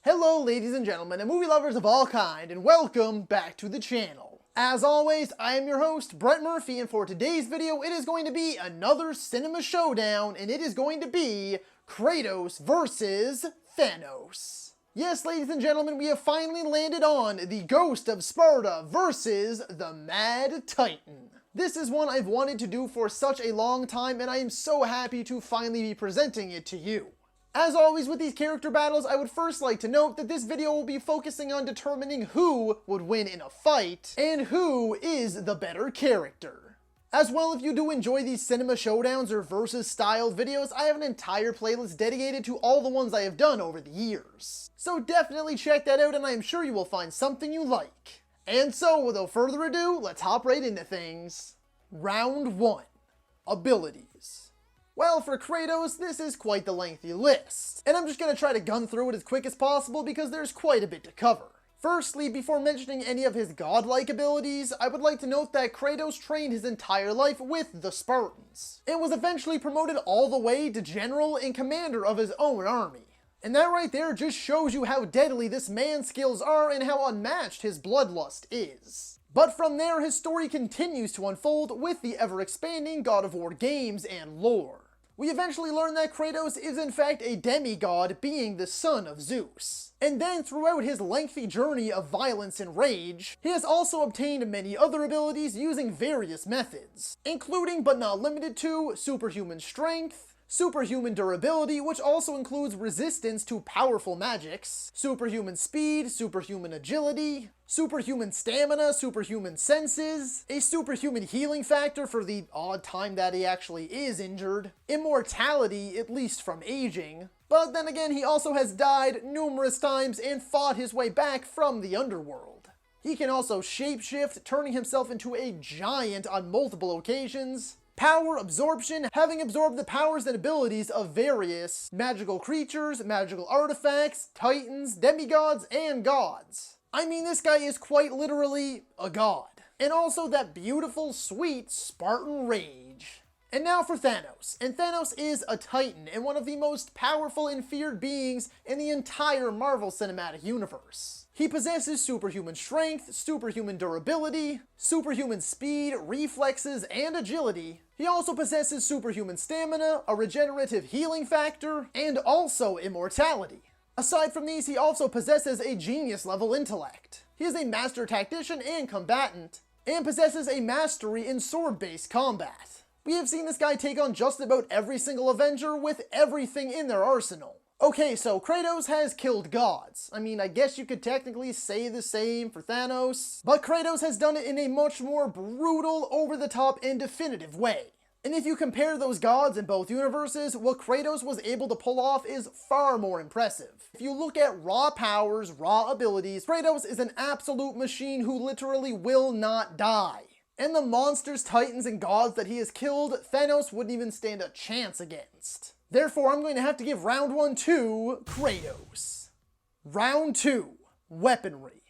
Hello ladies and gentlemen and movie lovers of all kind, and welcome back to the channel. As always, I am your host, Brett Murphy, and for today's video it is going to be another cinema showdown, and it is going to be Kratos versus Thanos. Yes, ladies and gentlemen, we have finally landed on the Ghost of Sparta versus the Mad Titan. This is one I've wanted to do for such a long time, and I am so happy to finally be presenting it to you. As always with these character battles, I would first like to note that this video will be focusing on determining who would win in a fight, and who is the better character. As well, if you do enjoy these cinema showdowns or versus styled videos, I have an entire playlist dedicated to all the ones I have done over the years. So definitely check that out, and I am sure you will find something you like. And so, without further ado, let's hop right into things. Round 1. Abilities. Well, for Kratos, this is quite the lengthy list, and I'm just going to try to gun through it as quick as possible because there's quite a bit to cover. Firstly, before mentioning any of his godlike abilities, I would like to note that Kratos trained his entire life with the Spartans, and was eventually promoted all the way to general and commander of his own army. And that right there just shows you how deadly this man's skills are and how unmatched his bloodlust is. But from there, his story continues to unfold with the ever-expanding God of War games and lore. We eventually learn that Kratos is in fact a demigod, being the son of Zeus. And then throughout his lengthy journey of violence and rage, he has also obtained many other abilities using various methods, including but not limited to superhuman strength, superhuman durability, which also includes resistance to powerful magics, superhuman speed, superhuman agility, superhuman stamina, superhuman senses, a superhuman healing factor for the odd time that he actually is injured, immortality, at least from aging, but then again he also has died numerous times and fought his way back from the underworld. He can also shapeshift, turning himself into a giant on multiple occasions, power absorption, having absorbed the powers and abilities of various magical creatures, magical artifacts, titans, demigods, and gods. I mean, this guy is quite literally a god. And also that beautiful, sweet Spartan rage. And now for Thanos. And Thanos is a titan and one of the most powerful and feared beings in the entire Marvel Cinematic Universe. He possesses superhuman strength, superhuman durability, superhuman speed, reflexes, and agility. He also possesses superhuman stamina, a regenerative healing factor, and also immortality. Aside from these, he also possesses a genius-level intellect. He is a master tactician and combatant, and possesses a mastery in sword-based combat. We have seen this guy take on just about every single Avenger with everything in their arsenal. Okay, so Kratos has killed gods. I mean, I guess you could technically say the same for Thanos, but Kratos has done it in a much more brutal, over-the-top, and definitive way. And if you compare those gods in both universes, what Kratos was able to pull off is far more impressive. If you look at raw powers, raw abilities, Kratos is an absolute machine who literally will not die. And the monsters, titans, and gods that he has killed, Thanos wouldn't even stand a chance against. Therefore, I'm going to have to give round 1 to Kratos. Round 2, weaponry.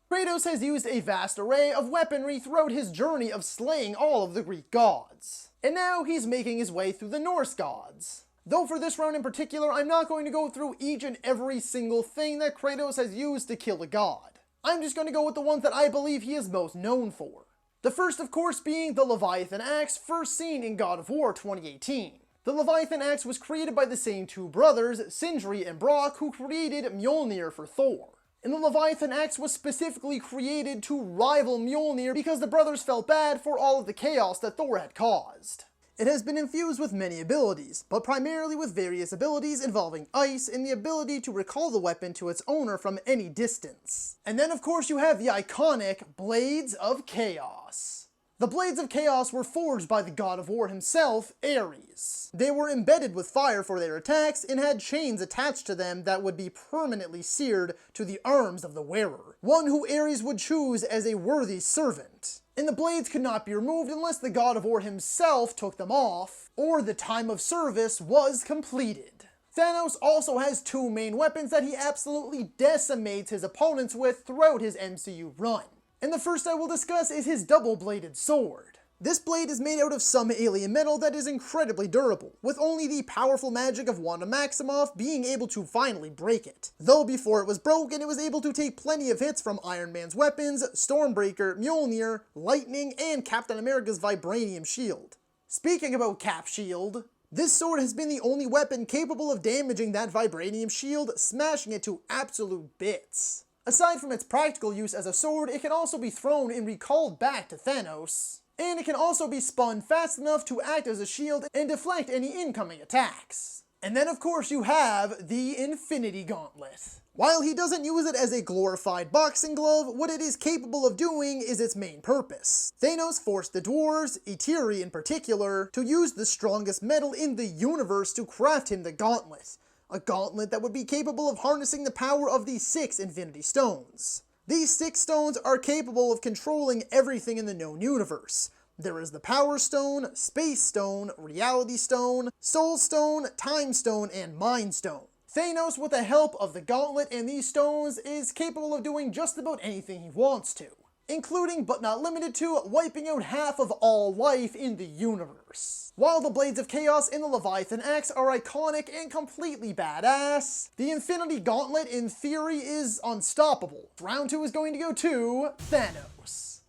Kratos has used a vast array of weaponry throughout his journey of slaying all of the Greek gods. And now he's making his way through the Norse gods. Though for this round in particular, I'm not going to go through each and every single thing that Kratos has used to kill a god. I'm just going to go with the ones that I believe he is most known for. The first, of course, being the Leviathan Axe, first seen in God of War 2018. The Leviathan Axe was created by the same two brothers, Sindri and Brok, who created Mjolnir for Thor. And the Leviathan Axe was specifically created to rival Mjolnir because the brothers felt bad for all of the chaos that Thor had caused. It has been infused with many abilities, but primarily with various abilities involving ice and the ability to recall the weapon to its owner from any distance. And then of course you have the iconic Blades of Chaos. The Blades of Chaos were forged by the God of War himself, Ares. They were embedded with fire for their attacks and had chains attached to them that would be permanently seared to the arms of the wearer, one who Ares would choose as a worthy servant. And the blades could not be removed unless the God of War himself took them off, or the time of service was completed. Thanos also has two main weapons that he absolutely decimates his opponents with throughout his MCU run. And the first I will discuss is his double-bladed sword. This blade is made out of some alien metal that is incredibly durable, with only the powerful magic of Wanda Maximoff being able to finally break it. Though before it was broken, it was able to take plenty of hits from Iron Man's weapons, Stormbreaker, Mjolnir, Lightning, and Captain America's vibranium shield. Speaking about Cap Shield, this sword has been the only weapon capable of damaging that vibranium shield, smashing it to absolute bits. Aside from its practical use as a sword, it can also be thrown and recalled back to Thanos. And it can also be spun fast enough to act as a shield and deflect any incoming attacks. And then of course you have the Infinity Gauntlet. While he doesn't use it as a glorified boxing glove, what it is capable of doing is its main purpose. Thanos forced the dwarves, Etiri in particular, to use the strongest metal in the universe to craft him the gauntlet. A gauntlet that would be capable of harnessing the power of the 6 Infinity Stones. These 6 stones are capable of controlling everything in the known universe. There is the Power Stone, Space Stone, Reality Stone, Soul Stone, Time Stone, and Mind Stone. Thanos, with the help of the Gauntlet and these stones, is capable of doing just about anything he wants to, including but not limited to wiping out half of all life in the universe. While the Blades of Chaos and the Leviathan Axe are iconic and completely badass, the Infinity Gauntlet in theory is unstoppable. Round 2 is going to go to Thanos.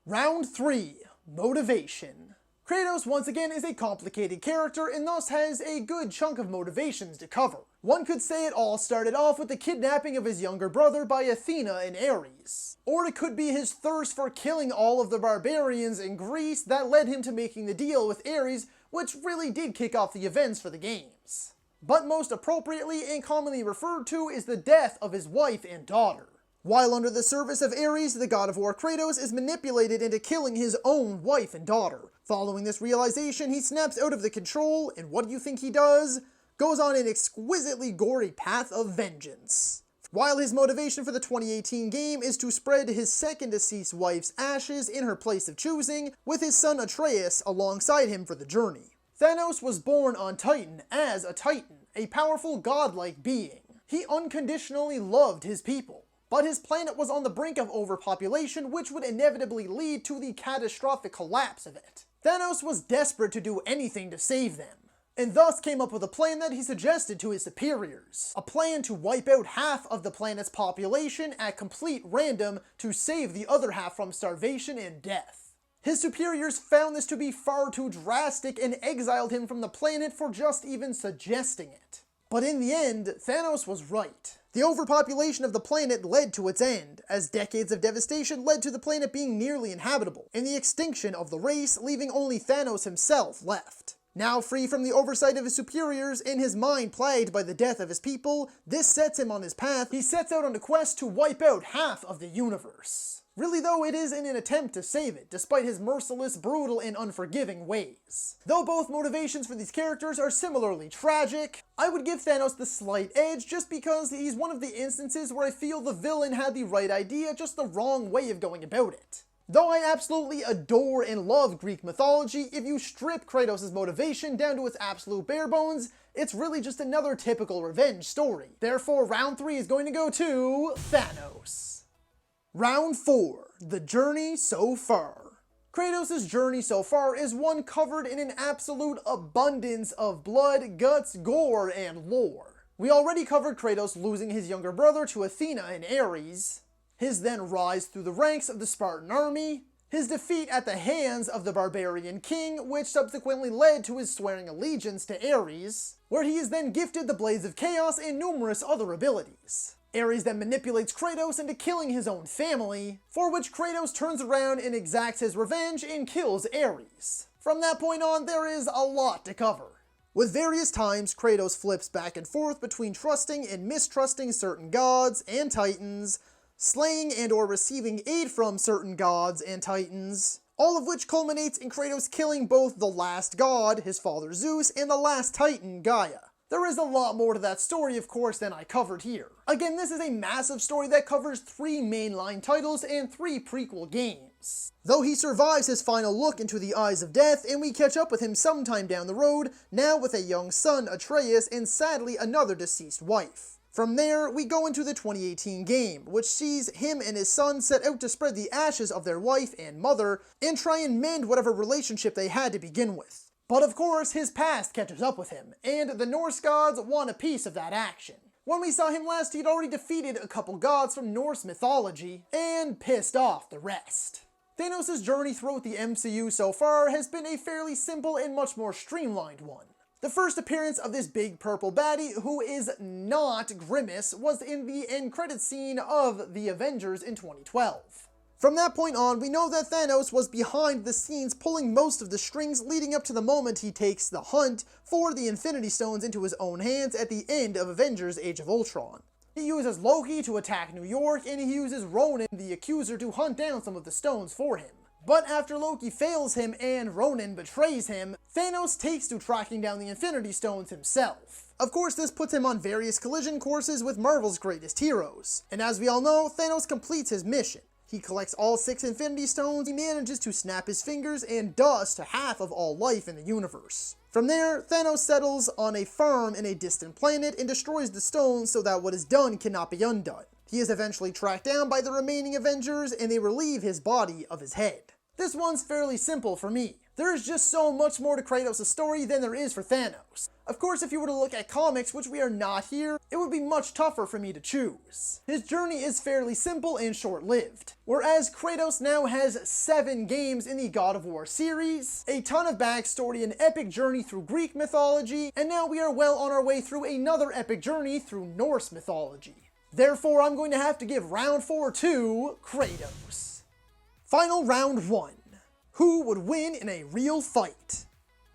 Round 3, Motivation. Kratos once again is a complicated character and thus has a good chunk of motivations to cover. One could say it all started off with the kidnapping of his younger brother by Athena and Ares. Or it could be his thirst for killing all of the barbarians in Greece that led him to making the deal with Ares, which really did kick off the events for the games. But most appropriately and commonly referred to is the death of his wife and daughter. While under the service of Ares, the god of war Kratos is manipulated into killing his own wife and daughter. Following this realization, he snaps out of the control, and what do you think he does? Goes on an exquisitely gory path of vengeance. While his motivation for the 2018 game is to spread his second deceased wife's ashes in her place of choosing, with his son Atreus alongside him for the journey. Thanos was born on Titan as a Titan, a powerful godlike being. He unconditionally loved his people. But his planet was on the brink of overpopulation, which would inevitably lead to the catastrophic collapse of it. Thanos was desperate to do anything to save them, and thus came up with a plan that he suggested to his superiors. A plan to wipe out half of the planet's population at complete random to save the other half from starvation and death. His superiors found this to be far too drastic and exiled him from the planet for just even suggesting it. But in the end, Thanos was right. The overpopulation of the planet led to its end, as decades of devastation led to the planet being nearly inhabitable, and the extinction of the race, leaving only Thanos himself left. Now free from the oversight of his superiors and his mind plagued by the death of his people, this sets him on his path. He sets out on a quest to wipe out half of the universe. Really though, it is in an attempt to save it, despite his merciless, brutal, and unforgiving ways. Though both motivations for these characters are similarly tragic, I would give Thanos the slight edge just because he's one of the instances where I feel the villain had the right idea, just the wrong way of going about it. Though I absolutely adore and love Greek mythology, if you strip Kratos' motivation down to its absolute bare bones, it's really just another typical revenge story. Therefore, round 3 is going to go to Thanos. Round 4, the journey so far. Kratos' journey so far is one covered in an absolute abundance of blood, guts, gore, and lore. We already covered Kratos losing his younger brother to Athena and Ares, his then rise through the ranks of the Spartan army, his defeat at the hands of the barbarian king, which subsequently led to his swearing allegiance to Ares, where he is then gifted the Blades of Chaos and numerous other abilities. Ares then manipulates Kratos into killing his own family, for which Kratos turns around and exacts his revenge and kills Ares. From that point on, there is a lot to cover. With various times, Kratos flips back and forth between trusting and mistrusting certain gods and titans, slaying and or receiving aid from certain gods and titans, all of which culminates in Kratos killing both the last god, his father Zeus, and the last titan, Gaia. There is a lot more to that story, of course, than I covered here. Again, this is a massive story that covers 3 mainline titles and 3 prequel games. Though he survives his final look into the eyes of death, and we catch up with him sometime down the road, now with a young son, Atreus, and sadly another deceased wife. From there, we go into the 2018 game, which sees him and his son set out to spread the ashes of their wife and mother and try and mend whatever relationship they had to begin with. But of course, his past catches up with him, and the Norse gods want a piece of that action. When we saw him last, he'd already defeated a couple gods from Norse mythology and pissed off the rest. Thanos' journey throughout the MCU so far has been a fairly simple and much more streamlined one. The first appearance of this big purple baddie, who is not Grimace, was in the end credits scene of the Avengers in 2012. From that point on, we know that Thanos was behind the scenes pulling most of the strings leading up to the moment he takes the hunt for the Infinity Stones into his own hands at the end of Avengers Age of Ultron. He uses Loki to attack New York, and he uses Ronan the Accuser to hunt down some of the stones for him. But after Loki fails him and Ronan betrays him, Thanos takes to tracking down the Infinity Stones himself. Of course, this puts him on various collision courses with Marvel's greatest heroes. And as we all know, Thanos completes his mission. He collects all 6 Infinity Stones, he manages to snap his fingers and dust half of all life in the universe. From there, Thanos settles on a farm in a distant planet and destroys the stones so that what is done cannot be undone. He is eventually tracked down by the remaining Avengers and they relieve his body of his head. This one's fairly simple for me. There is just so much more to Kratos' story than there is for Thanos. Of course, if you were to look at comics, which we are not here, it would be much tougher for me to choose. His journey is fairly simple and short-lived. Whereas Kratos now has 7 games in the God of War series, a ton of backstory, an epic journey through Greek mythology, and now we are well on our way through another epic journey through Norse mythology. Therefore, I'm going to have to give round 4 to Kratos. Final round 1. Who would win in a real fight?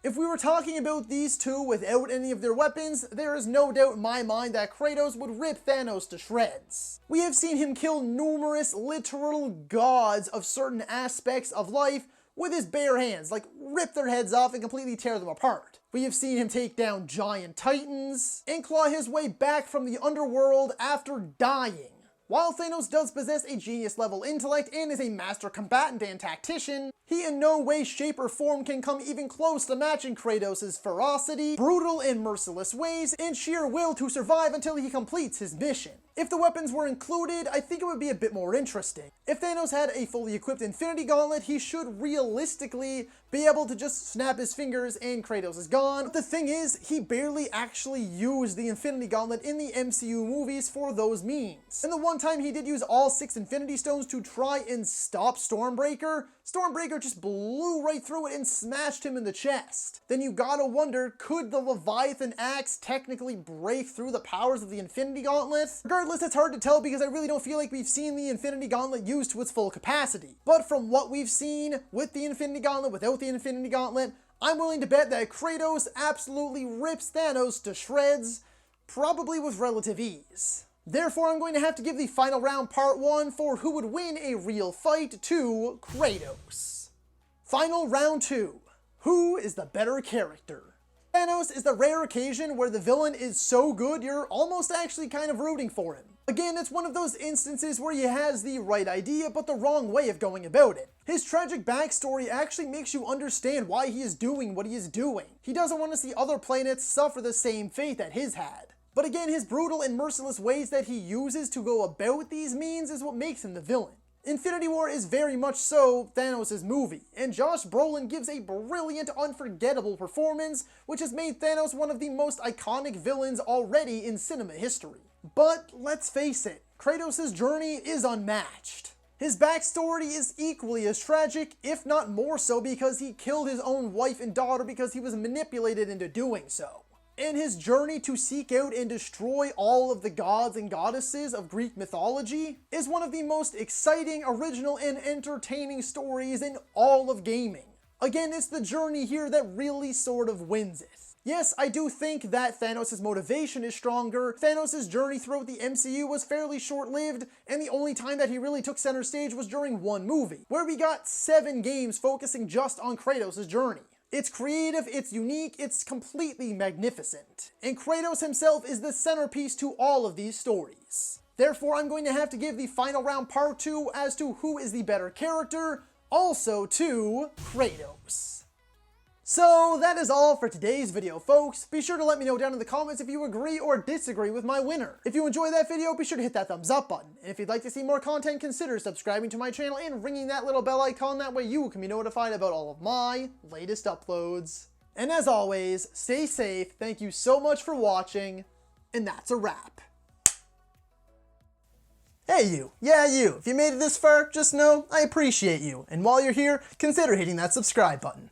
If we were talking about these two without any of their weapons, there is no doubt in my mind that Kratos would rip Thanos to shreds. We have seen him kill numerous literal gods of certain aspects of life with his bare hands, like rip their heads off and completely tear them apart. We have seen him take down giant titans and claw his way back from the underworld after dying. While Thanos does possess a genius-level intellect and is a master combatant and tactician, he in no way, shape, or form can come even close to matching Kratos' ferocity, brutal and merciless ways, and sheer will to survive until he completes his mission. If the weapons were included, I think it would be a bit more interesting. If Thanos had a fully equipped Infinity Gauntlet, he should realistically be able to just snap his fingers and Kratos is gone. But the thing is, he barely actually used the Infinity Gauntlet in the MCU movies for those means. And the one time he did use all 6 Infinity Stones to try and stop Stormbreaker, Stormbreaker just blew right through it and smashed him in the chest. Then you gotta wonder, could the Leviathan axe technically break through the powers of the Infinity Gauntlet? Regardless, it's hard to tell because I really don't feel like we've seen the Infinity Gauntlet used to its full capacity. But from what we've seen with the Infinity Gauntlet, without the Infinity Gauntlet, I'm willing to bet that Kratos absolutely rips Thanos to shreds, probably with relative ease. Therefore, I'm going to have to give the final round part 1 for who would win a real fight to Kratos. Final round 2. Who is the better character? Thanos is the rare occasion where the villain is so good you're almost actually kind of rooting for him. Again, it's one of those instances where he has the right idea but the wrong way of going about it. His tragic backstory actually makes you understand why he is doing what he is doing. He doesn't want to see other planets suffer the same fate that his had. But again, his brutal and merciless ways that he uses to go about these means is what makes him the villain. Infinity War is very much so Thanos' movie, and Josh Brolin gives a brilliant, unforgettable performance, which has made Thanos one of the most iconic villains already in cinema history. But let's face it, Kratos' journey is unmatched. His backstory is equally as tragic, if not more so, because he killed his own wife and daughter because he was manipulated into doing so. And his journey to seek out and destroy all of the gods and goddesses of Greek mythology is one of the most exciting, original, and entertaining stories in all of gaming. Again, it's the journey here that really sort of wins it. Yes, I do think that Thanos' motivation is stronger. Thanos' journey throughout the MCU was fairly short-lived, and the only time that he really took center stage was during one movie, where we got 7 games focusing just on Kratos' journey. It's creative, it's unique, it's completely magnificent. And Kratos himself is the centerpiece to all of these stories. Therefore, I'm going to have to give the final round part 2 as to who is the better character, also to Kratos. So that is all for today's video, folks. Be sure to let me know down in the comments if you agree or disagree with my winner. If you enjoyed that video, be sure to hit that thumbs up button. And if you'd like to see more content, consider subscribing to my channel and ringing that little bell icon. That way you can be notified about all of my latest uploads. And as always, stay safe. Thank you so much for watching. And that's a wrap. Hey you, yeah you, if you made it this far, just know I appreciate you. And while you're here, consider hitting that subscribe button.